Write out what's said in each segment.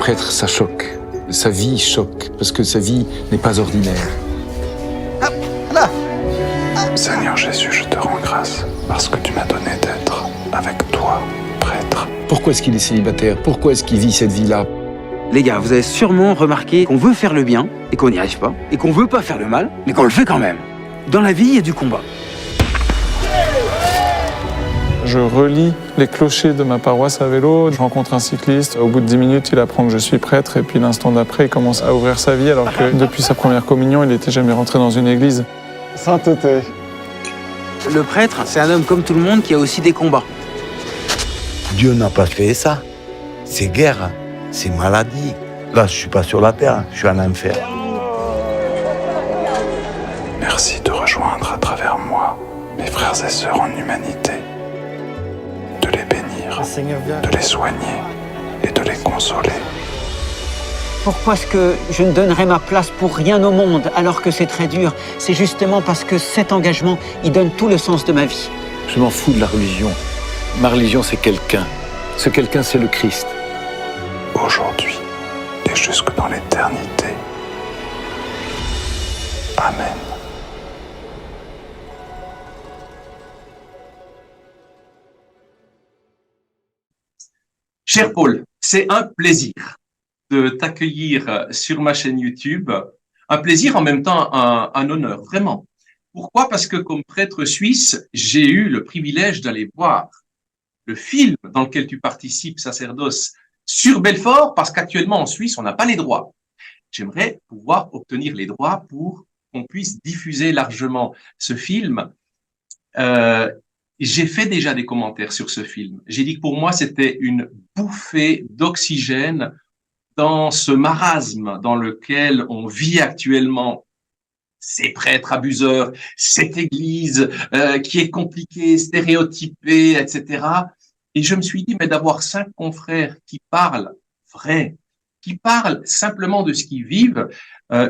prêtre, ça choque. Sa vie choque, parce que sa vie n'est pas ordinaire. Seigneur Jésus, je te rends grâce parce que tu m'as donné d'être avec toi, prêtre. Pourquoi est-ce qu'il est célibataire? Pourquoi est-ce qu'il vit cette vie-là? Les gars, vous avez sûrement remarqué qu'on veut faire le bien et qu'on n'y arrive pas, et qu'on veut pas faire le mal, mais qu'on le fait quand même. Dans la vie, il y a du combat. Je relis les clochers de ma paroisse à vélo, je rencontre un cycliste, au bout de 10 minutes, il apprend que je suis prêtre, et puis l'instant d'après, il commence à ouvrir sa vie, alors que depuis sa première communion, il n'était jamais rentré dans une église. Sainteté. Le prêtre, c'est un homme comme tout le monde qui a aussi des combats. Dieu n'a pas fait ça. C'est guerre, c'est maladie. Là, je suis pas sur la terre, je suis en enfer. Merci de rejoindre à travers moi mes frères et sœurs en humanité, de les bénir, de les soigner et de les consoler. Pourquoi est-ce que je ne donnerais ma place pour rien au monde alors que c'est très dur? C'est justement parce que cet engagement, il donne tout le sens de ma vie. Je m'en fous de la religion. Ma religion, c'est quelqu'un. Ce quelqu'un, c'est le Christ. Aujourd'hui et jusque dans l'éternité. Amen. Cher Paul, c'est un plaisir de t'accueillir sur ma chaîne YouTube. Un plaisir, en même temps un honneur, vraiment. Pourquoi? Parce que comme prêtre suisse, j'ai eu le privilège d'aller voir le film dans lequel tu participes, Sacerdoce, sur Belfort, parce qu'actuellement en Suisse, on n'a pas les droits. J'aimerais pouvoir obtenir les droits pour qu'on puisse diffuser largement ce film. J'ai fait déjà des commentaires sur ce film. J'ai dit que pour moi, c'était une bouffée d'oxygène dans ce marasme dans lequel on vit actuellement. Ces prêtres abuseurs, cette église qui est compliquée, stéréotypée, etc. Et je me suis dit, mais d'avoir 5 confrères qui parlent vrai, qui parlent simplement de ce qu'ils vivent,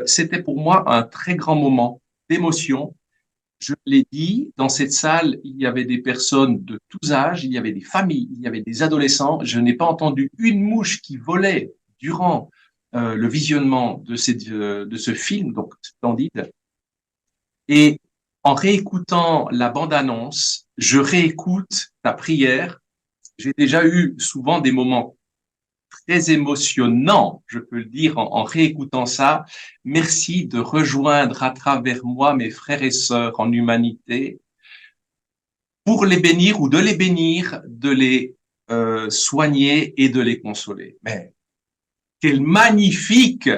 c'était pour moi un très grand moment d'émotion. Je l'ai dit, dans cette salle, il y avait des personnes de tous âges, il y avait des familles, il y avait des adolescents. Je n'ai pas entendu une mouche qui volait durant le visionnement de ce film, donc splendide. Et en réécoutant la bande-annonce, je réécoute ta prière. J'ai déjà eu souvent des moments très émotionnants, je peux le dire, en réécoutant ça. Merci de rejoindre à travers moi mes frères et sœurs en humanité pour les bénir ou de les bénir, de les soigner et de les consoler. Mais quelle magnifique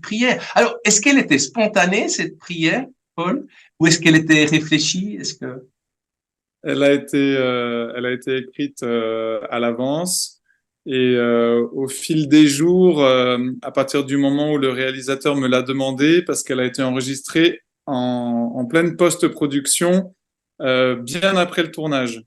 prière. Alors, est-ce qu'elle était spontanée, cette prière, Paul, ou est-ce qu'elle était réfléchie? Elle a été écrite à l'avance, et au fil des jours, à partir du moment où le réalisateur me l'a demandé, parce qu'elle a été enregistrée en pleine post-production, bien après le tournage.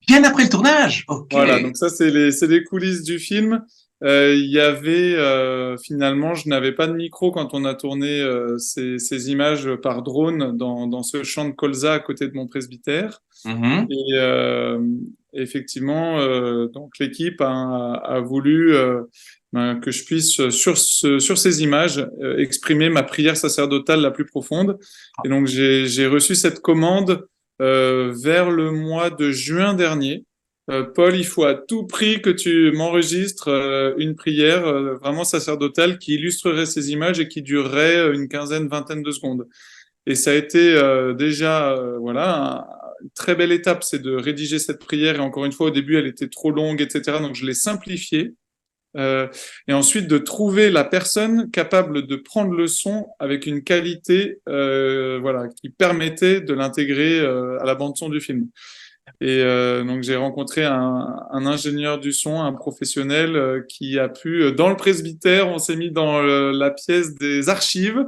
Bien après le tournage? Ok. Voilà, donc ça, c'est les coulisses du film. Il y avait finalement, je n'avais pas de micro quand on a tourné ces images par drone dans ce champ de colza à côté de mon presbytère. Mm-hmm. Et effectivement, donc l'équipe a voulu que je puisse sur ces images exprimer ma prière sacerdotale la plus profonde. Et donc j'ai reçu cette commande vers le mois de juin dernier. Paul, il faut à tout prix que tu m'enregistres une prière vraiment sacerdotale qui illustrerait ces images et qui durerait une quinzaine, vingtaine de secondes. Et ça a été déjà voilà, une très belle étape, c'est de rédiger cette prière. Et encore une fois, au début, elle était trop longue, etc. Donc, je l'ai simplifiée. Et ensuite, de trouver la personne capable de prendre le son avec une qualité voilà, qui permettait de l'intégrer à la bande-son du film. Et donc j'ai rencontré un ingénieur du son, un professionnel qui a pu, dans le presbytère, on s'est mis dans la pièce des archives,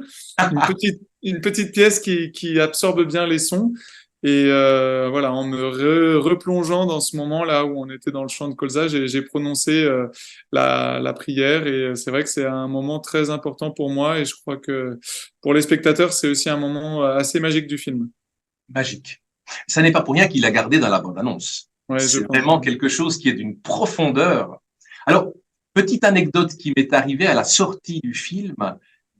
une petite pièce qui absorbe bien les sons. Et voilà, en me replongeant dans ce moment-là où on était dans le champ de colza, j'ai prononcé la prière. Et c'est vrai que c'est un moment très important pour moi. Et je crois que pour les spectateurs, c'est aussi un moment assez magique du film. Magique. Ça n'est pas pour rien qu'il l'a gardé dans la bande-annonce. Ouais, c'est vraiment quelque chose qui est d'une profondeur. Alors, Petite anecdote qui m'est arrivée à la sortie du film,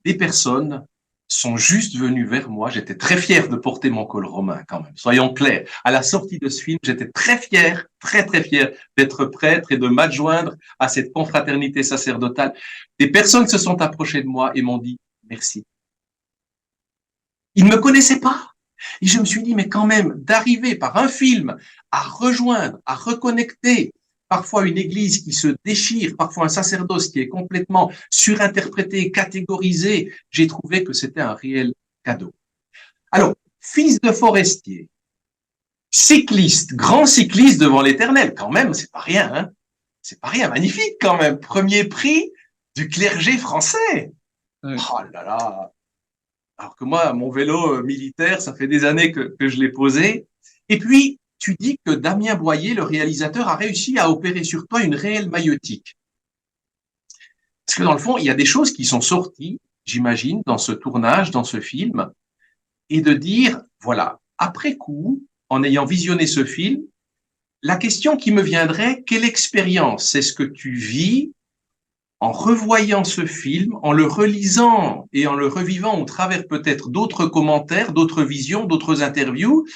des personnes sont juste venues vers moi. J'étais très fier de porter mon col romain quand même. Soyons clairs. À la sortie de ce film, j'étais très fier, très très fier d'être prêtre et de m'adjoindre à cette confraternité sacerdotale. Des personnes se sont approchées de moi et m'ont dit merci. Ils ne me connaissaient pas. Et je me suis dit, mais quand même, d'arriver par un film à rejoindre, à reconnecter parfois une église qui se déchire, parfois un sacerdoce qui est complètement surinterprété, catégorisé, j'ai trouvé que c'était un réel cadeau. Alors, fils de forestier, cycliste, grand cycliste devant l'Éternel, quand même, c'est pas rien, hein? C'est pas rien, magnifique quand même. Premier prix du clergé français. Ouais. Oh là là. Alors que moi, mon vélo militaire, ça fait des années que je l'ai posé. Et puis, tu dis que Damien Boyer, le réalisateur, a réussi à opérer sur toi une réelle maïeutique. Parce que dans le fond, il y a des choses qui sont sorties, j'imagine, dans ce tournage, dans ce film, et de dire, voilà, après coup, en ayant visionné ce film, la question qui me viendrait, quelle expérience c'est ce que tu vis en revoyant ce film, en le relisant et en le revivant au travers peut-être d'autres commentaires, d'autres visions, d'autres interviews,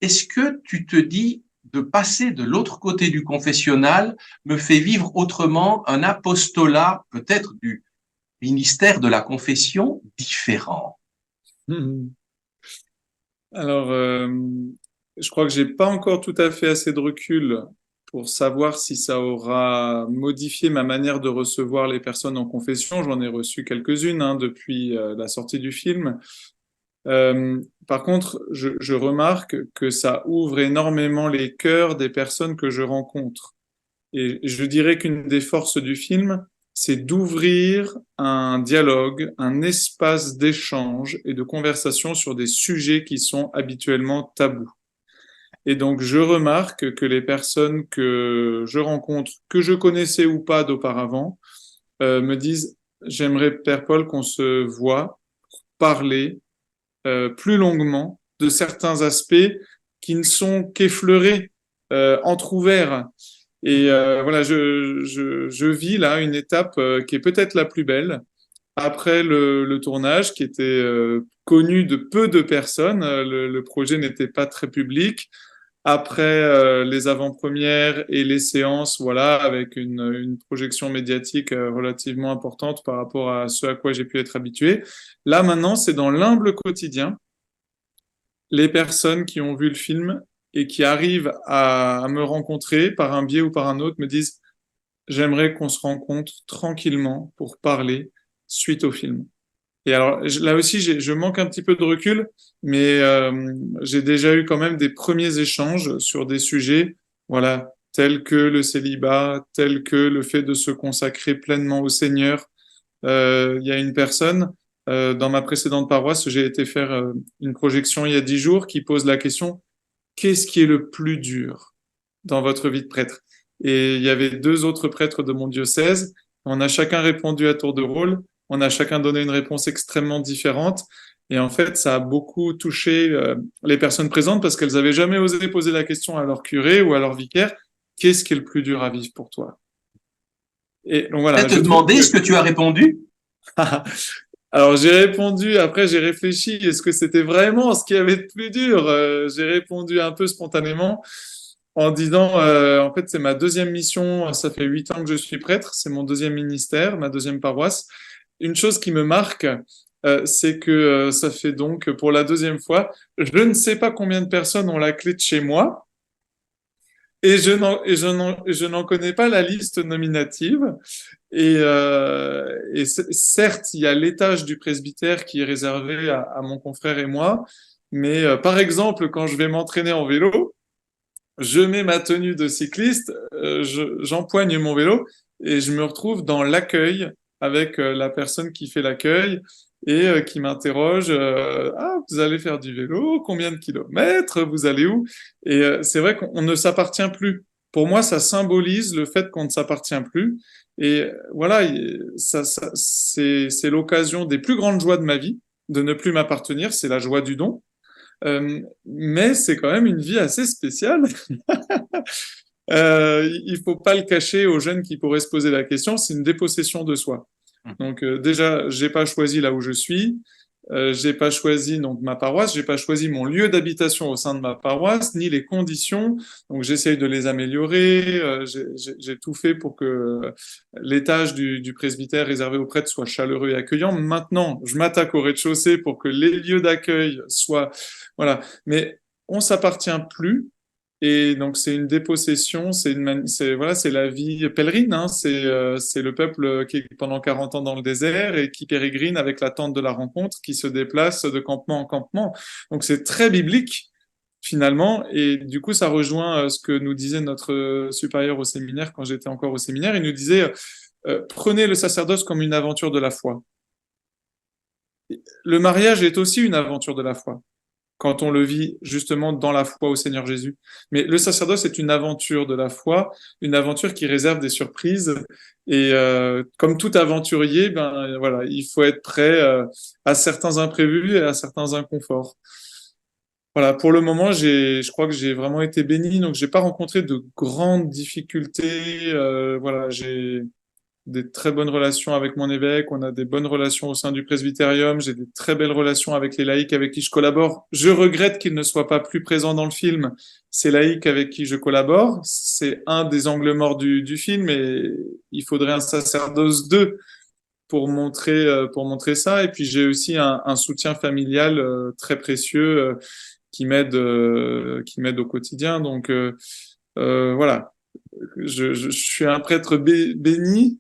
est-ce que tu te dis de passer de l'autre côté du confessionnal me fait vivre autrement un apostolat peut-être du ministère de la confession différent? Alors, je crois que j'ai pas encore tout à fait assez de recul pour savoir si ça aura modifié ma manière de recevoir les personnes en confession. J'en ai reçu quelques-unes depuis la sortie du film. Par contre, je remarque que ça ouvre énormément les cœurs des personnes que je rencontre. Et je dirais qu'une des forces du film, c'est d'ouvrir un dialogue, un espace d'échange et de conversation sur des sujets qui sont habituellement tabous. Et donc, je remarque que les personnes que je rencontre, que je connaissais ou pas d'auparavant, me disent, j'aimerais, Père Paul, qu'on se voit pour parler plus longuement de certains aspects qui ne sont qu'effleurés, entr'ouverts. Et voilà, je vis là une étape qui est peut-être la plus belle. Après le tournage, qui était connu de peu de personnes, le projet n'était pas très public. Après les avant-premières et les séances, voilà, avec une projection médiatique relativement importante par rapport à ce à quoi j'ai pu être habitué. Là, maintenant, c'est dans l'humble quotidien, les personnes qui ont vu le film et qui arrivent à me rencontrer par un biais ou par un autre me disent « J'aimerais qu'on se rencontre tranquillement pour parler suite au film ». Et alors là aussi, je manque un petit peu de recul, mais j'ai déjà eu quand même des premiers échanges sur des sujets, voilà, tels que le célibat, tels que le fait de se consacrer pleinement au Seigneur. Il y a une personne dans ma précédente paroisse, j'ai été faire une projection il y a 10 jours qui pose la question, qu'est-ce qui est le plus dur dans votre vie de prêtre? Et il y avait 2 autres prêtres de mon diocèse. On a chacun répondu à tour de rôle. On a chacun donné une réponse extrêmement différente. Et en fait, ça a beaucoup touché les personnes présentes parce qu'elles n'avaient jamais osé poser la question à leur curé ou à leur vicaire. Qu'est-ce qui est le plus dur à vivre pour toi? Et donc voilà. Je te demander ce que tu as répondu. Alors j'ai répondu, après j'ai réfléchi, est-ce que c'était vraiment ce qui avait de plus dur? J'ai répondu un peu spontanément en disant, en fait c'est ma 2e mission, ça fait 8 ans que je suis prêtre, c'est mon 2e ministère, ma 2e paroisse. Une chose qui me marque, c'est que ça fait donc pour la 2e fois, je ne sais pas combien de personnes ont la clé de chez moi et je n'en connais pas la liste nominative. Et certes, il y a l'étage du presbytère qui est réservé à mon confrère et moi, mais par exemple, quand je vais m'entraîner en vélo, je mets ma tenue de cycliste, j'empoigne mon vélo et je me retrouve dans l'accueil avec la personne qui fait l'accueil et qui m'interroge ah, vous allez faire du vélo, combien de kilomètres, vous allez où? Et c'est vrai qu'on ne s'appartient plus. Pour moi, ça symbolise le fait qu'on ne s'appartient plus. Et voilà, c'est l'occasion des plus grandes joies de ma vie, de ne plus m'appartenir, c'est la joie du don. Mais c'est quand même une vie assez spéciale Il faut pas le cacher aux jeunes qui pourraient se poser la question. C'est une dépossession de soi. Donc déjà, j'ai pas choisi là où je suis. J'ai pas choisi donc ma paroisse, j'ai pas choisi mon lieu d'habitation au sein de ma paroisse, ni les conditions. Donc j'essaye de les améliorer. J'ai tout fait pour que l'étage du presbytère réservé aux prêtres soit chaleureux et accueillant. Maintenant, je m'attaque au rez-de-chaussée pour que les lieux d'accueil soient, voilà. Mais on s'appartient plus. Et donc c'est une dépossession, c'est la vie pèlerine, hein, c'est le peuple qui est pendant 40 ans dans le désert et qui pérégrine avec l'attente de la rencontre, qui se déplace de campement en campement. Donc c'est très biblique finalement, et du coup ça rejoint ce que nous disait notre supérieur au séminaire quand j'étais encore au séminaire. Il nous disait prenez le sacerdoce comme une aventure de la foi. Le mariage est aussi une aventure de la foi, quand on le vit justement dans la foi au Seigneur Jésus. Mais le sacerdoce est une aventure de la foi, une aventure qui réserve des surprises. Et comme tout aventurier, ben voilà, il faut être prêt à certains imprévus et à certains inconforts. Voilà, pour le moment, je crois que j'ai vraiment été béni, donc j'ai pas rencontré de grandes difficultés. Voilà, j'ai des très bonnes relations avec mon évêque, on a des bonnes relations au sein du presbytérium, j'ai des très belles relations avec les laïcs avec qui je collabore. Je regrette qu'ils ne soient pas plus présents dans le film, ces laïcs avec qui je collabore. C'est un des angles morts du film et il faudrait un sacerdoce 2 pour montrer ça. Et puis j'ai aussi un soutien familial très précieux qui m'aide au quotidien. Donc voilà. Je suis un prêtre béni,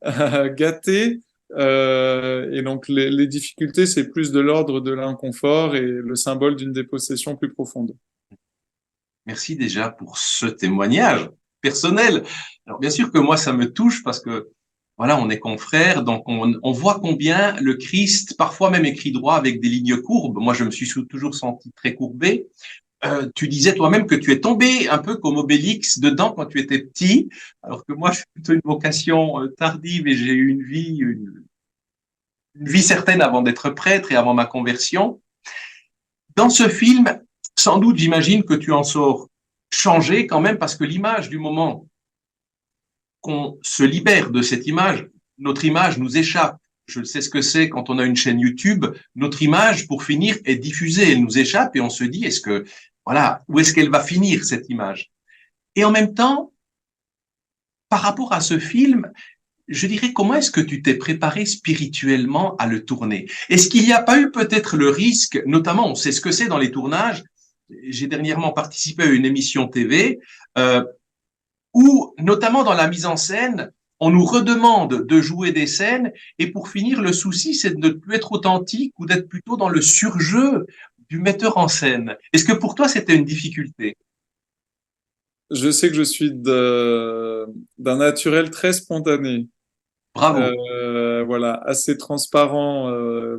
gâté, et donc les difficultés, c'est plus de l'ordre de l'inconfort et le symbole d'une dépossession plus profonde. Merci déjà pour ce témoignage personnel. Alors bien sûr que moi, ça me touche parce que voilà, on est confrères, donc on voit combien le Christ, parfois même écrit droit avec des lignes courbes. Moi, je me suis toujours senti très courbé. Tu disais toi-même que tu es tombé un peu comme Obélix dedans quand tu étais petit, alors que moi, je suis plutôt une vocation tardive et j'ai eu une vie certaine avant d'être prêtre et avant ma conversion. Dans ce film, sans doute, j'imagine que tu en sors changé quand même, parce que l'image du moment qu'on se libère de cette image, notre image nous échappe. Je sais ce que c'est quand on a une chaîne YouTube. Notre image, pour finir, est diffusée. Elle nous échappe et on se dit, voilà, où est-ce qu'elle va finir, cette image? Et en même temps, par rapport à ce film, je dirais, comment est-ce que tu t'es préparé spirituellement à le tourner? Est-ce qu'il n'y a pas eu peut-être le risque, notamment, on sait ce que c'est dans les tournages. J'ai dernièrement participé à une émission TV où, notamment dans la mise en scène, on nous redemande de jouer des scènes et pour finir, le souci, c'est de ne plus être authentique ou d'être plutôt dans le surjeu du metteur en scène. Est-ce que pour toi, c'était une difficulté? Je sais que je suis d'un naturel très spontané. Bravo. Voilà, assez transparent.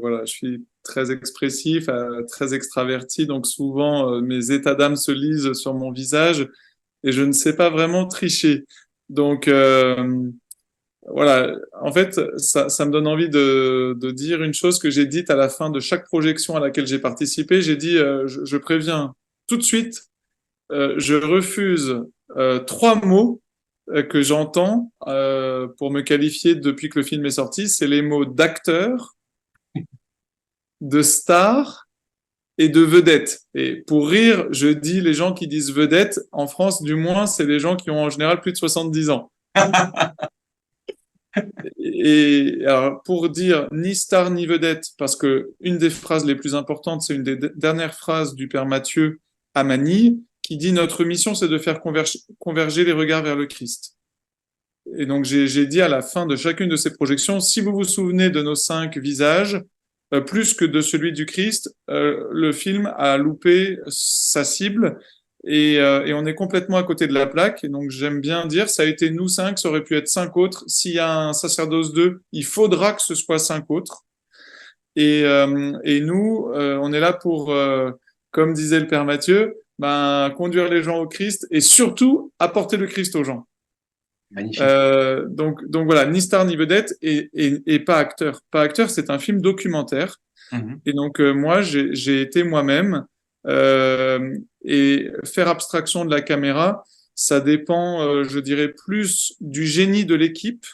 Voilà, je suis très expressif, très extraverti, donc souvent mes états d'âme se lisent sur mon visage et je ne sais pas vraiment tricher. Donc voilà, en fait, ça me donne envie de dire une chose que j'ai dite à la fin de chaque projection à laquelle j'ai participé. J'ai dit, je préviens tout de suite, je refuse 3 mots que j'entends pour me qualifier depuis que le film est sorti. C'est les mots d'acteur, de star et de vedette. Et pour rire, je dis les gens qui disent vedette, en France du moins, c'est les gens qui ont en général plus de 70 ans. Et alors, pour dire ni star ni vedette, parce que une des phrases les plus importantes, c'est une des dernières phrases du Père Matthieu à Manille, qui dit notre mission, c'est de faire converger les regards vers le Christ. Et donc, j'ai dit à la fin de chacune de ces projections, si vous vous souvenez de nos 5 visages, plus que de celui du Christ, le film a loupé sa cible et on est complètement à côté de la plaque. Et donc, j'aime bien dire, ça a été nous 5, ça aurait pu être 5 autres. S'il y a un sacerdoce 2, il faudra que ce soit 5 autres. Et nous, on est là pour, comme disait le Père Matthieu, conduire les gens au Christ et surtout apporter le Christ aux gens. Magnifique. Donc voilà, ni star ni vedette et pas acteur. Pas acteur, c'est un film documentaire. Et donc moi, j'ai été moi-même et faire abstraction de la caméra. ça dépend, je dirais, plus du génie de l'équipe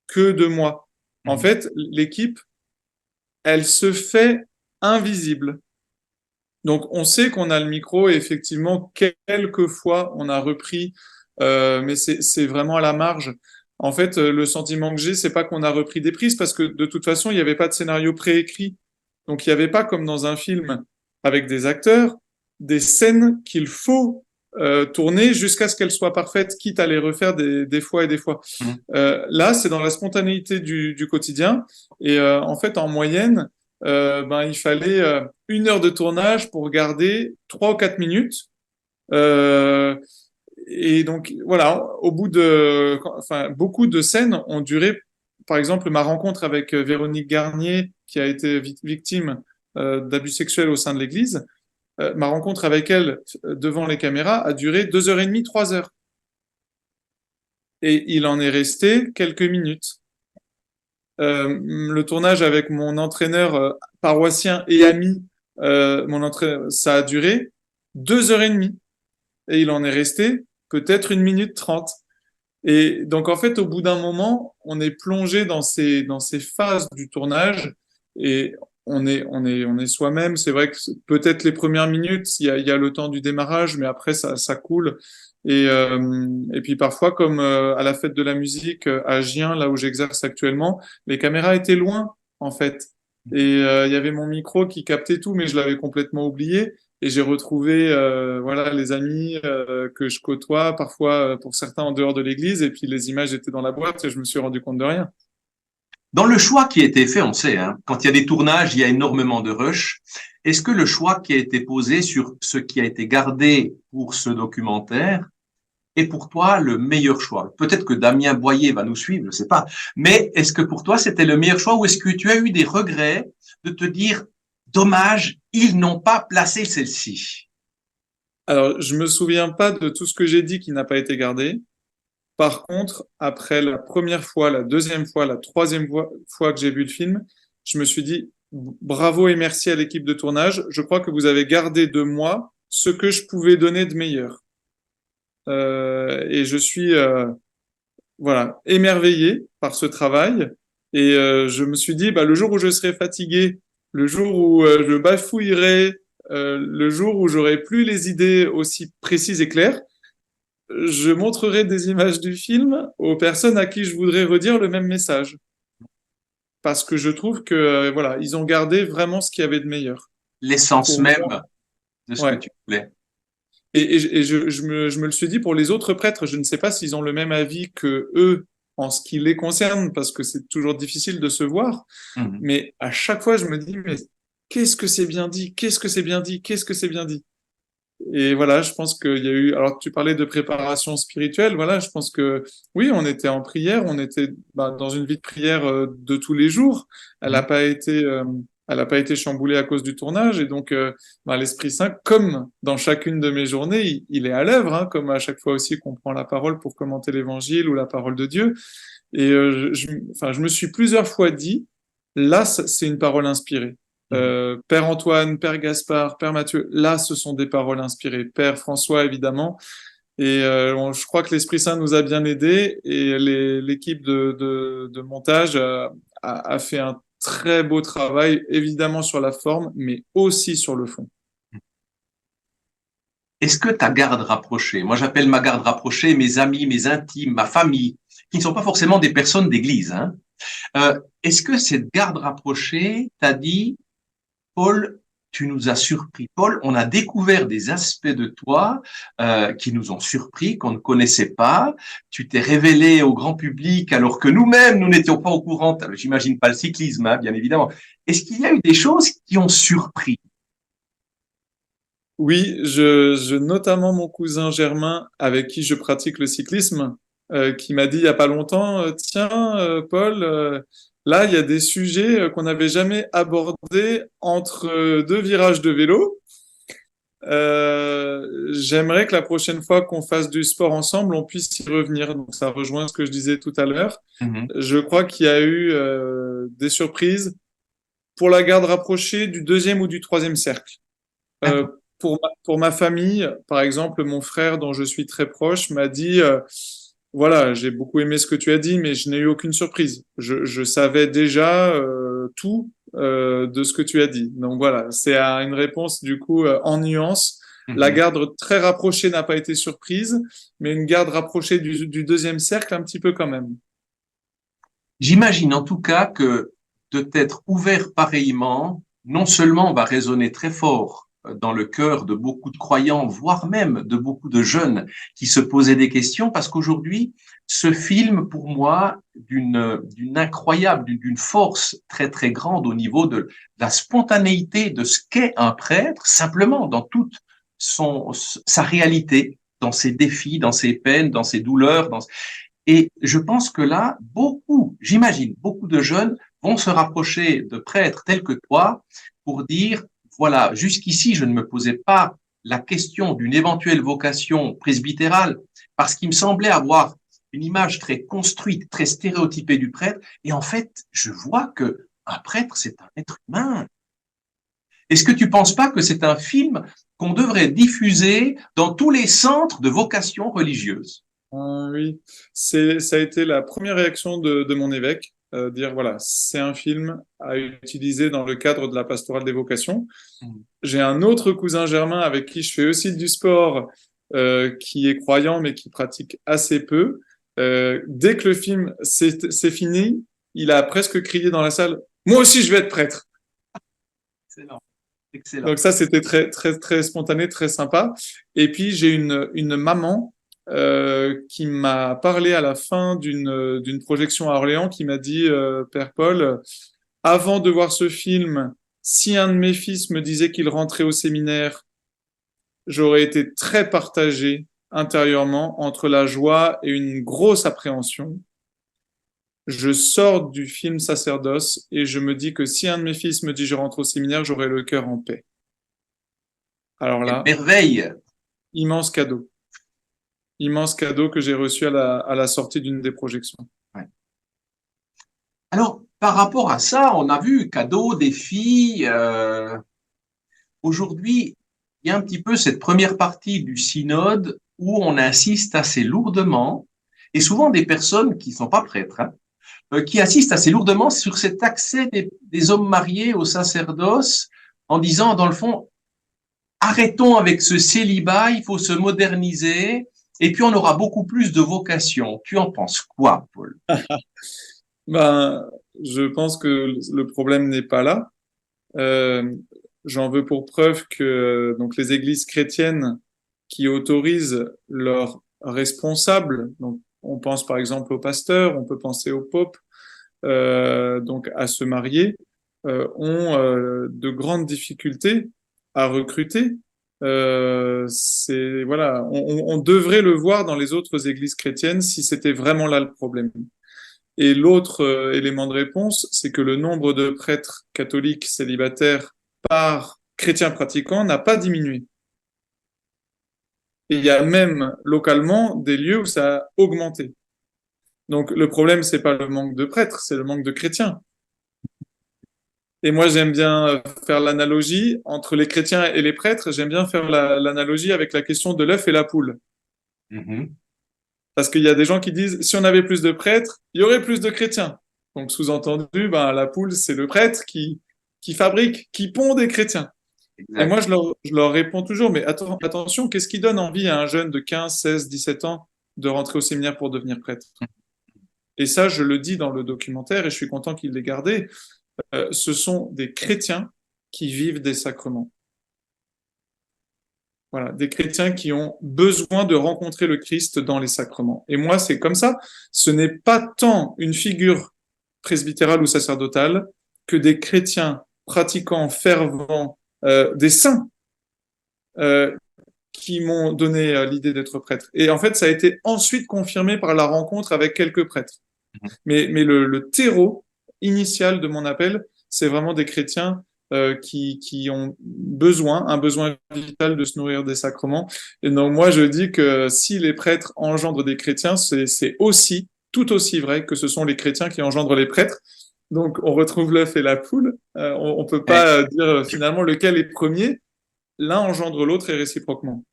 que de moi. En fait, l'équipe, elle se fait invisible. Donc, on sait qu'on a le micro et effectivement, quelques fois, on a repris, mais c'est vraiment à la marge. En fait, le sentiment que j'ai, c'est pas qu'on a repris des prises parce que de toute façon, il n'y avait pas de scénario préécrit. Donc, il n'y avait pas comme dans un film avec des acteurs, des scènes qu'il faut tourner jusqu'à ce qu'elles soient parfaites, quitte à les refaire des fois et des fois. Là, c'est dans la spontanéité du quotidien. Et en fait, en moyenne, il fallait 1 heure de tournage pour garder 3 ou 4 minutes. Et donc, voilà, beaucoup de scènes ont duré. Par exemple, ma rencontre avec Véronique Garnier, qui a été victime d'abus sexuels au sein de l'Église, ma rencontre avec elle devant les caméras a duré 2 h 30, 3 heures. Et il en est resté quelques minutes. Le tournage avec mon entraîneur paroissien et ami, ça a duré 2 h 30. Et il en est resté peut-être 1 minute 30. Et donc, en fait, au bout d'un moment, on est plongé dans ces phases du tournage et on est soi-même. C'est vrai que peut-être les premières minutes, il y a le temps du démarrage, mais après, ça coule. Et puis parfois, comme à la fête de la musique à Gien, là où j'exerce actuellement, les caméras étaient loin, en fait. Et il y avait mon micro qui captait tout, mais je l'avais complètement oublié. Et j'ai retrouvé les amis que je côtoie, parfois pour certains en dehors de l'église, et puis les images étaient dans la boîte et je me suis rendu compte de rien. Dans le choix qui a été fait, on sait, hein, quand il y a des tournages, il y a énormément de rush. Est-ce que le choix qui a été posé sur ce qui a été gardé pour ce documentaire est pour toi le meilleur choix? Peut-être que Damien Boyer va nous suivre, je sais pas. Mais est-ce que pour toi, c'était le meilleur choix ou est-ce que tu as eu des regrets de te dire, dommage, ils n'ont pas placé celle-ci? Alors, je me souviens pas de tout ce que j'ai dit qui n'a pas été gardé. Par contre, après la première fois, la deuxième fois, la troisième fois que j'ai vu le film, je me suis dit, bravo et merci à l'équipe de tournage. Je crois que vous avez gardé de moi ce que je pouvais donner de meilleur. Et je suis émerveillé par ce travail. Et je me suis dit, le jour où je serai fatigué, le jour où je bafouillerai, le jour où j'aurai plus les idées aussi précises et claires, je montrerai des images du film aux personnes à qui je voudrais redire le même message. Parce que je trouve que ils ont gardé vraiment ce qu'il y avait de meilleur. L'essence même de ce que tu voulais. Et je me le suis dit pour les autres prêtres, je ne sais pas s'ils ont le même avis que eux en ce qui les concerne, parce que c'est toujours difficile de se voir. Mais à chaque fois, je me dis, mais qu'est-ce que c'est bien dit? Qu'est-ce que c'est bien dit? Qu'est-ce que c'est bien dit? Et voilà, je pense qu'il y a eu, alors tu parlais de préparation spirituelle, je pense que oui, on était en prière, on était dans une vie de prière de tous les jours. Elle n'a pas été chamboulée à cause du tournage, et donc l'Esprit Saint, comme dans chacune de mes journées, il est à l'œuvre, hein, comme à chaque fois aussi qu'on prend la parole pour commenter l'Évangile ou la parole de Dieu. Et je me suis plusieurs fois dit, là, c'est une parole inspirée. Père Antoine, Père Gaspard, Père Mathieu, là, ce sont des paroles inspirées. Père François, évidemment. Et je crois que l'Esprit Saint nous a bien aidés et l'équipe de montage a fait un très beau travail, évidemment sur la forme, mais aussi sur le fond. Est-ce que ta garde rapprochée, moi j'appelle ma garde rapprochée mes amis, mes intimes, ma famille, qui ne sont pas forcément des personnes d'église, hein, est-ce que cette garde rapprochée t'a dit, Paul, tu nous as surpris. Paul, on a découvert des aspects de toi qui nous ont surpris, qu'on ne connaissait pas. Tu t'es révélé au grand public alors que nous-mêmes, nous n'étions pas au courant. J'imagine pas le cyclisme, hein, bien évidemment. Est-ce qu'il y a eu des choses qui ont surpris? Oui, notamment mon cousin Germain, avec qui je pratique le cyclisme, qui m'a dit il y a pas longtemps, tiens, Paul, là, il y a des sujets qu'on n'avait jamais abordés entre 2 virages de vélo. J'aimerais que la prochaine fois qu'on fasse du sport ensemble, on puisse y revenir. Donc, ça rejoint ce que je disais tout à l'heure. Je crois qu'il y a eu des surprises pour la garde rapprochée du 2e ou du 3e cercle. pour ma famille, par exemple, mon frère dont je suis très proche m'a dit, voilà, j'ai beaucoup aimé ce que tu as dit, mais je n'ai eu aucune surprise. Je savais déjà tout de ce que tu as dit. Donc voilà, c'est une réponse du coup en nuance. La garde très rapprochée n'a pas été surprise, mais une garde rapprochée du deuxième cercle un petit peu quand même. J'imagine en tout cas que de t'être ouvert pareillement, non seulement va résonner très fort dans le cœur de beaucoup de croyants, voire même de beaucoup de jeunes qui se posaient des questions, parce qu'aujourd'hui, ce film, pour moi, d'une incroyable, d'une force très très grande au niveau de la spontanéité de ce qu'est un prêtre, simplement dans toute sa réalité, dans ses défis, dans ses peines, dans ses douleurs, et je pense que là, j'imagine, beaucoup de jeunes vont se rapprocher de prêtres tels que toi pour dire, voilà, jusqu'ici, je ne me posais pas la question d'une éventuelle vocation presbytérale parce qu'il me semblait avoir une image très construite, très stéréotypée du prêtre. Et en fait, je vois que un prêtre, c'est un être humain. Est-ce que tu penses pas que c'est un film qu'on devrait diffuser dans tous les centres de vocation religieuse? Oui, ça a été la première réaction de mon évêque, dire voilà, c'est un film à utiliser dans le cadre de la pastorale des vocations. J'ai un autre cousin germain avec qui je fais aussi du sport, qui est croyant mais qui pratique assez peu. Dès que le film c'est fini, il a presque crié dans la salle, moi aussi je vais être prêtre. Excellent. Excellent. Donc ça c'était très très très spontané, très sympa. Et puis j'ai une maman qui m'a parlé à la fin d'une projection à Orléans, qui m'a dit Père Paul, avant de voir ce film, si un de mes fils me disait qu'il rentrait au séminaire, j'aurais été très partagé intérieurement entre la joie et une grosse appréhension. Je sors du film Sacerdoce et je me dis que si un de mes fils me dit je rentre au séminaire, j'aurai le cœur en paix. Alors là, merveille. Immense cadeau. Immense cadeau que j'ai reçu à la sortie d'une des projections. Ouais. Alors, par rapport à ça, on a vu cadeau, défi. Aujourd'hui, il y a un petit peu cette première partie du synode où on insiste assez lourdement, et souvent des personnes qui ne sont pas prêtres, qui insistent assez lourdement sur cet accès des hommes mariés au sacerdoce, en disant, dans le fond, arrêtons avec ce célibat, il faut se moderniser, et puis on aura beaucoup plus de vocations. Tu en penses quoi, Paul? Je pense que le problème n'est pas là. J'en veux pour preuve que donc les églises chrétiennes qui autorisent leurs responsables, donc on pense par exemple au pasteur, on peut penser au pope, donc à se marier, ont de grandes difficultés à recruter. Voilà, on devrait le voir dans les autres églises chrétiennes si c'était vraiment là le problème. Et l'autre élément de réponse, c'est que le nombre de prêtres catholiques célibataires par chrétien pratiquant n'a pas diminué. Et il y a même localement des lieux où ça a augmenté. Donc le problème, c'est pas le manque de prêtres, c'est le manque de chrétiens. Et moi, j'aime bien faire l'analogie entre les chrétiens et les prêtres. J'aime bien faire l'analogie avec la question de l'œuf et la poule. Parce qu'il y a des gens qui disent, si on avait plus de prêtres, il y aurait plus de chrétiens. Donc, sous-entendu, la poule, c'est le prêtre qui fabrique, qui pond des chrétiens. Exact. Et moi, je leur réponds toujours, mais attention, qu'est-ce qui donne envie à un jeune de 15, 16, 17 ans de rentrer au séminaire pour devenir prêtre? Et ça, je le dis dans le documentaire et je suis content qu'il l'ait gardé. Ce sont des chrétiens qui vivent des sacrements. Voilà, des chrétiens qui ont besoin de rencontrer le Christ dans les sacrements. Et moi, c'est comme ça. Ce n'est pas tant une figure presbytérale ou sacerdotale que des chrétiens pratiquants, fervents, des saints qui m'ont donné l'idée d'être prêtre. Et en fait, ça a été ensuite confirmé par la rencontre avec quelques prêtres. Mais le terreau initial de mon appel, c'est vraiment des chrétiens qui ont un besoin vital de se nourrir des sacrements. Et donc moi, je dis que si les prêtres engendrent des chrétiens, c'est aussi, tout aussi vrai que ce sont les chrétiens qui engendrent les prêtres. Donc on retrouve l'œuf et la poule. On peut pas dire finalement lequel est premier. l'un engendre l'autre et réciproquement.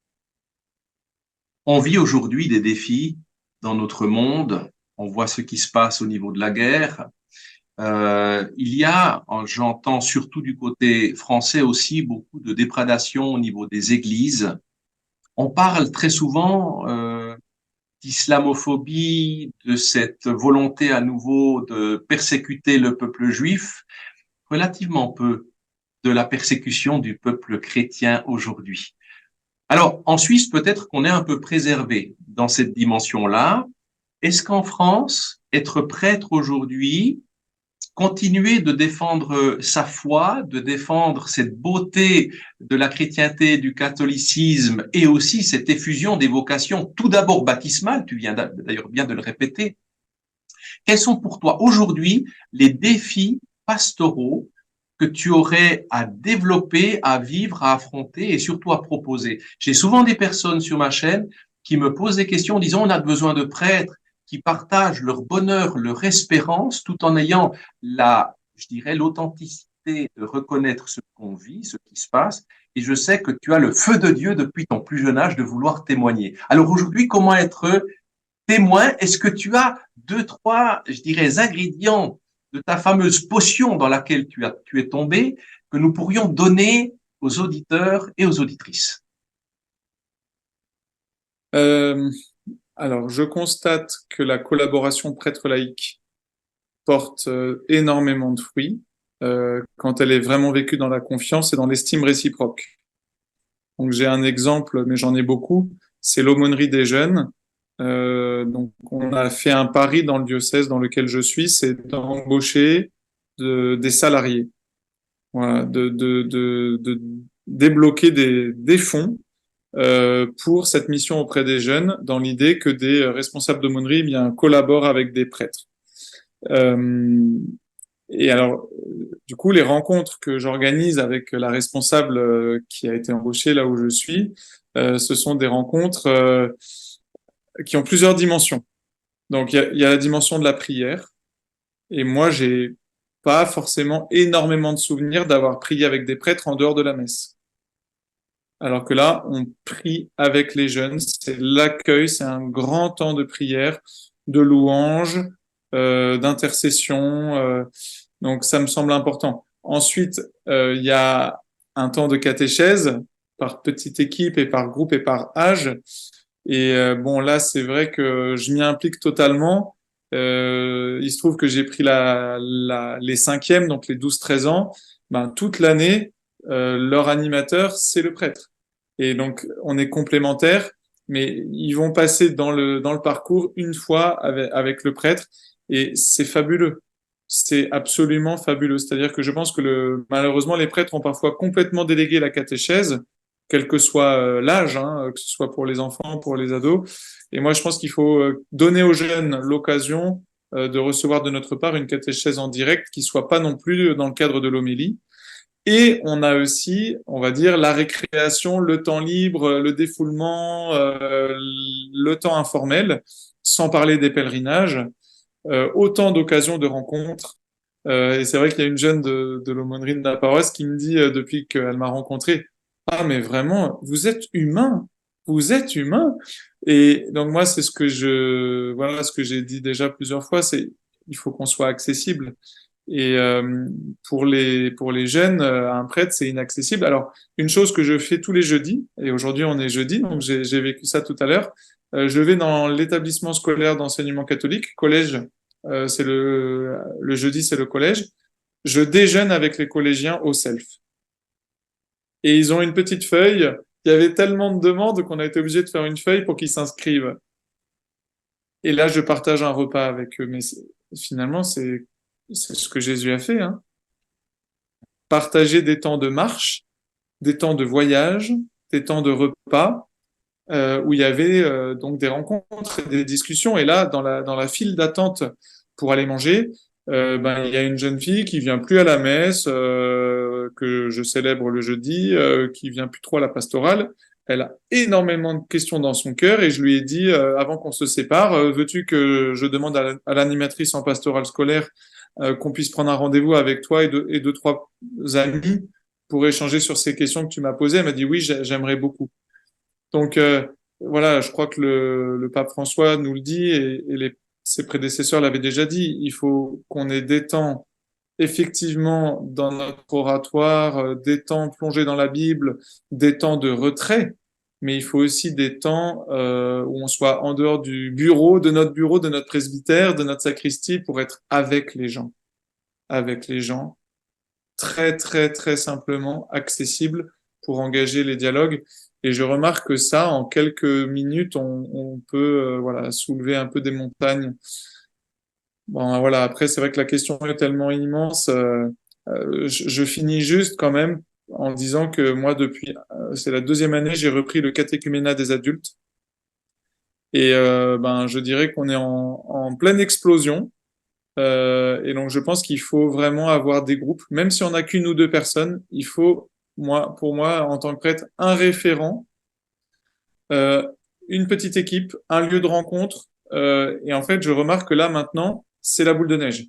On vit aujourd'hui des défis dans notre monde. On voit ce qui se passe au niveau de la guerre. Il y a, j'entends surtout du côté français aussi, beaucoup de déprédation au niveau des églises. On parle très souvent d'islamophobie, de cette volonté à nouveau de persécuter le peuple juif, relativement peu de la persécution du peuple chrétien aujourd'hui. Alors, en Suisse, peut-être qu'on est un peu préservé dans cette dimension-là. Est-ce qu'en France, être prêtre aujourd'hui, continuer de défendre sa foi, de défendre cette beauté de la chrétienté, du catholicisme et aussi cette effusion des vocations, tout d'abord baptismales, tu viens d'ailleurs bien de le répéter. Quels sont pour toi aujourd'hui les défis pastoraux que tu aurais à développer, à vivre, à affronter et surtout à proposer? J'ai souvent des personnes sur ma chaîne qui me posent des questions en disant on a besoin de prêtres qui partagent leur bonheur, leur espérance, tout en ayant je dirais, l'authenticité de reconnaître ce qu'on vit, ce qui se passe. Et je sais que tu as le feu de Dieu depuis ton plus jeune âge de vouloir témoigner. Alors aujourd'hui, comment être témoin? Est-ce que tu as 2, 3, je dirais, ingrédients de ta fameuse potion dans laquelle tu es tombé, que nous pourrions donner aux auditeurs et aux auditrices? Alors, je constate que la collaboration prêtre-laïque porte énormément de fruits quand elle est vraiment vécue dans la confiance et dans l'estime réciproque. Donc, j'ai un exemple, mais j'en ai beaucoup, c'est l'aumônerie des jeunes. Donc, on a fait un pari dans le diocèse dans lequel je suis, c'est d'embaucher des salariés, voilà, de débloquer des fonds pour cette mission auprès des jeunes, dans l'idée que des responsables d'aumônerie bien collaborent avec des prêtres. Et alors, du coup, les rencontres que j'organise avec la responsable qui a été embauchée là où je suis, ce sont des rencontres qui ont plusieurs dimensions. Donc, il y a la dimension de la prière. Et moi, j'ai pas forcément énormément de souvenirs d'avoir prié avec des prêtres en dehors de la messe. Alors que là, on prie avec les jeunes, c'est l'accueil, c'est un grand temps de prière, de louange, d'intercession. Donc, ça me semble important. Ensuite, il y a un temps de catéchèse par petite équipe et par groupe et par âge. Et bon, là, c'est vrai que je m'y implique totalement. Il se trouve que j'ai pris les 5e, donc les 12-13 ans. Ben, toute l'année, leur animateur, c'est le prêtre. Et donc, on est complémentaires, mais ils vont passer dans le parcours une fois avec le prêtre. Et c'est fabuleux. C'est absolument fabuleux. C'est-à-dire que je pense que malheureusement, les prêtres ont parfois complètement délégué la catéchèse, quel que soit l'âge, hein, que ce soit pour les enfants, pour les ados. Et moi, je pense qu'il faut donner aux jeunes l'occasion de recevoir de notre part une catéchèse en direct qui soit pas non plus dans le cadre de l'homélie. Et on a aussi, on va dire, la récréation, le temps libre, le défoulement, le temps informel, sans parler des pèlerinages, autant d'occasions de rencontres. Et c'est vrai qu'il y a une jeune de l'aumônerie de la paroisse qui me dit, depuis qu'elle m'a rencontré, « Ah, mais vraiment, vous êtes humain, vous êtes humain !» Et donc moi, c'est ce que j'ai dit déjà plusieurs fois, c'est il faut qu'on soit accessible. Et pour les jeunes, un prêtre, c'est inaccessible. Alors, une chose que je fais tous les jeudis, et aujourd'hui on est jeudi, donc j'ai vécu ça tout à l'heure, je vais dans l'établissement scolaire d'enseignement catholique, collège, c'est le jeudi, c'est le collège. Je déjeune avec les collégiens au self. Et ils ont une petite feuille. Il y avait tellement de demandes qu'on a été obligé de faire une feuille pour qu'ils s'inscrivent. Et là, je partage un repas avec eux. Mais finalement, c'est ce que Jésus a fait, hein. Partager des temps de marche, des temps de voyage, des temps de repas, où il y avait donc des rencontres et des discussions. Et là, dans la file d'attente pour aller manger, il y a une jeune fille qui vient plus à la messe, que je célèbre le jeudi, qui vient plus trop à la pastorale. Elle a énormément de questions dans son cœur et je lui ai dit, avant qu'on se sépare, veux-tu que je demande à l'animatrice en pastorale scolaire qu'on puisse prendre un rendez-vous avec toi et deux, trois amis pour échanger sur ces questions que tu m'as posées. Elle m'a dit oui, j'aimerais beaucoup. Donc voilà, je crois que le pape François nous le dit et ses prédécesseurs l'avaient déjà dit. Il faut qu'on ait des temps effectivement dans notre oratoire, des temps plongés dans la Bible, des temps de retrait, mais il faut aussi des temps où on soit en dehors du bureau, de notre presbytère, de notre sacristie, pour être avec les gens, très très très simplement accessible pour engager les dialogues. Et je remarque que ça, en quelques minutes, on peut voilà, soulever un peu des montagnes. Bon, voilà, après, c'est vrai que la question est tellement immense. Je finis juste quand même en disant que moi, depuis, c'est la 2e année, j'ai repris le catéchuménat des adultes. Et ben, je dirais qu'on est en pleine explosion. Et donc, je pense qu'il faut vraiment avoir des groupes, même si on n'a qu'1 ou 2 personnes, il faut, pour moi, en tant que prêtre, un référent, une petite équipe, un lieu de rencontre. Et en fait, je remarque que là, maintenant, c'est la boule de neige.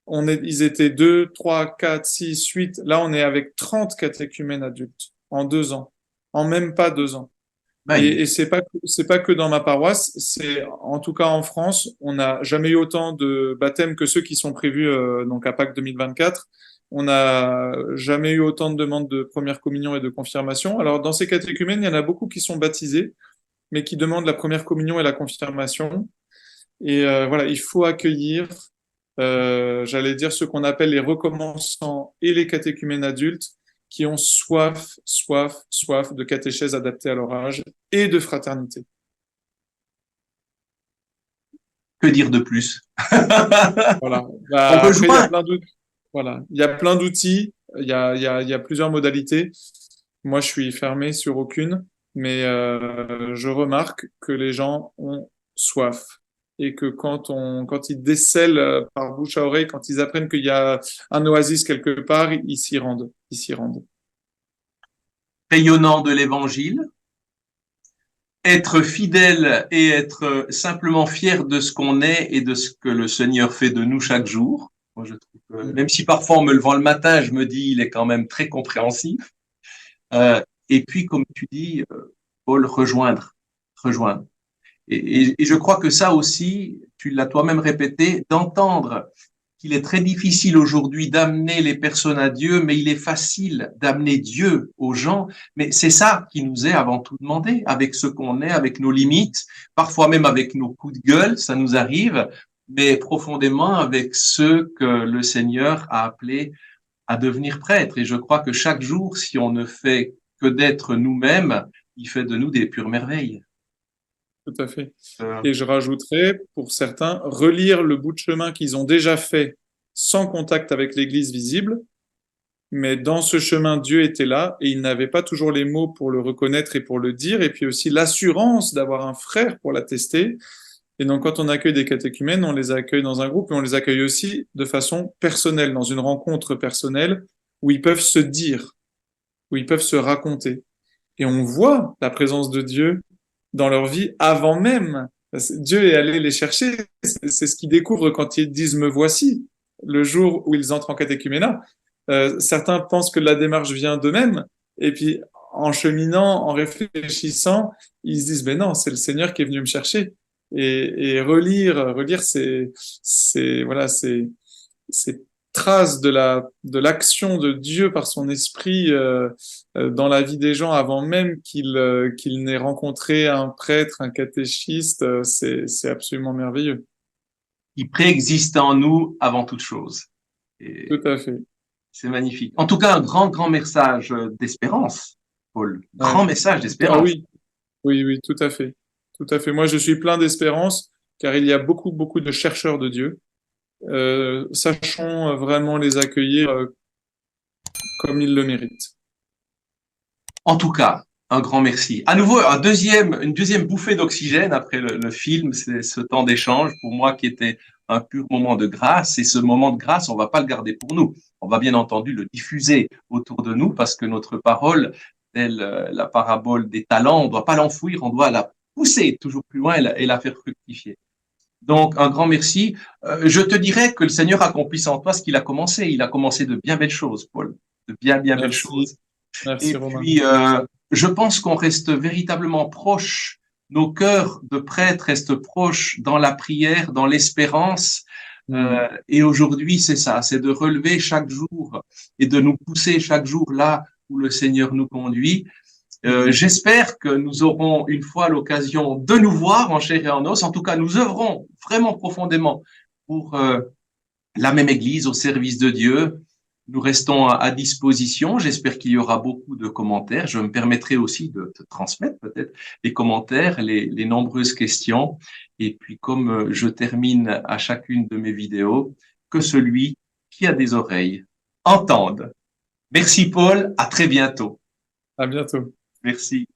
Ils étaient 2, 3, 4, 6, 8. Là, on est avec 30 catéchumènes adultes en 2 ans, en même pas 2 ans. Et c'est pas que dans ma paroisse, c'est en tout cas en France, on n'a jamais eu autant de baptêmes que ceux qui sont prévus donc à Pâques 2024. On n'a jamais eu autant de demandes de première communion et de confirmation. Alors dans ces catéchumènes, il y en a beaucoup qui sont baptisés, mais qui demandent la première communion et la confirmation. Et voilà, il faut accueillir, j'allais dire, ceux qu'on appelle les recommençants et les catéchumènes adultes, qui ont soif de catéchèse adaptée à leur âge et de fraternité. Que dire de plus? Voilà. On peut Après, jouer. il y a plein d'outils, il y a plusieurs modalités. Moi, je suis fermé sur aucune, mais je remarque que les gens ont soif et que quand ils décèlent par bouche à oreille, quand ils apprennent qu'il y a un oasis quelque part, ils s'y rendent. Rayonnant de l'évangile, être fidèle et être simplement fier de ce qu'on est et de ce que le Seigneur fait de nous chaque jour. Moi, je trouve que, même si parfois en me levant le matin, je me dis, il est quand même très compréhensif. Et puis, comme tu dis, Paul, rejoindre. Et je crois que ça aussi, tu l'as toi-même répété, d'entendre qu'il est très difficile aujourd'hui d'amener les personnes à Dieu, mais il est facile d'amener Dieu aux gens. Mais c'est ça qui nous est avant tout demandé, avec ce qu'on est, avec nos limites, parfois même avec nos coups de gueule, ça nous arrive, mais profondément avec ceux que le Seigneur a appelés à devenir prêtres. Et je crois que chaque jour, si on ne fait que d'être nous-mêmes, il fait de nous des pures merveilles. Tout à fait. Et je rajouterais, pour certains, relire le bout de chemin qu'ils ont déjà fait sans contact avec l'Église visible, mais dans ce chemin, Dieu était là et il n'avait pas toujours les mots pour le reconnaître et pour le dire, et puis aussi l'assurance d'avoir un frère pour l'attester. Et donc, quand on accueille des catéchumènes, on les accueille dans un groupe, mais on les accueille aussi de façon personnelle, dans une rencontre personnelle, où ils peuvent se dire, où ils peuvent se raconter. Et on voit la présence de Dieu dans leur vie avant même. Dieu est allé les chercher. C'est ce qu'ils découvrent quand ils disent « me voici », le jour où ils entrent en catéchuménat. Certains pensent que la démarche vient d'eux-mêmes, et puis en cheminant, en réfléchissant, ils se disent « ben non, c'est le Seigneur qui est venu me chercher ». Et relire, c'est traces de l'action de Dieu par son esprit dans la vie des gens avant même qu'il n'ait rencontré un prêtre, un catéchiste. C'est absolument merveilleux. Il préexiste en nous avant toute chose. Et tout à fait. C'est magnifique. En tout cas, un grand message d'espérance, Paul. Grand message d'espérance. Ah oui, tout à fait. Tout à fait. Moi, je suis plein d'espérance car il y a beaucoup de chercheurs de Dieu. Sachons vraiment les accueillir comme ils le méritent. En tout cas, un grand merci. À nouveau, une deuxième bouffée d'oxygène après le film, c'est ce temps d'échange pour moi qui était un pur moment de grâce. Et ce moment de grâce, on va pas le garder pour nous. On va bien entendu le diffuser autour de nous parce que notre parole, telle la parabole des talents, on doit pas l'enfouir, on doit la pousser toujours plus loin et la faire fructifier. Donc, un grand merci. Je te dirais que le Seigneur accomplisse en toi ce qu'il a commencé. Il a commencé de bien belles choses, Paul. de bien belles Merci. choses. Merci, Et Romain. puis, je pense qu'on reste véritablement proche. Nos cœurs de prêtres restent proches dans la prière, dans l'espérance. Et aujourd'hui, c'est ça, c'est de relever chaque jour et de nous pousser chaque jour là où le Seigneur nous conduit. J'espère que nous aurons une fois l'occasion de nous voir en chair et en os. En tout cas, nous œuvrons vraiment profondément pour la même Église au service de Dieu. Nous restons à disposition. J'espère qu'il y aura beaucoup de commentaires. Je me permettrai aussi de te transmettre peut-être les commentaires, les nombreuses questions. Et puis, comme je termine à chacune de mes vidéos, que celui qui a des oreilles entende. Merci Paul, à très bientôt. À bientôt. Merci.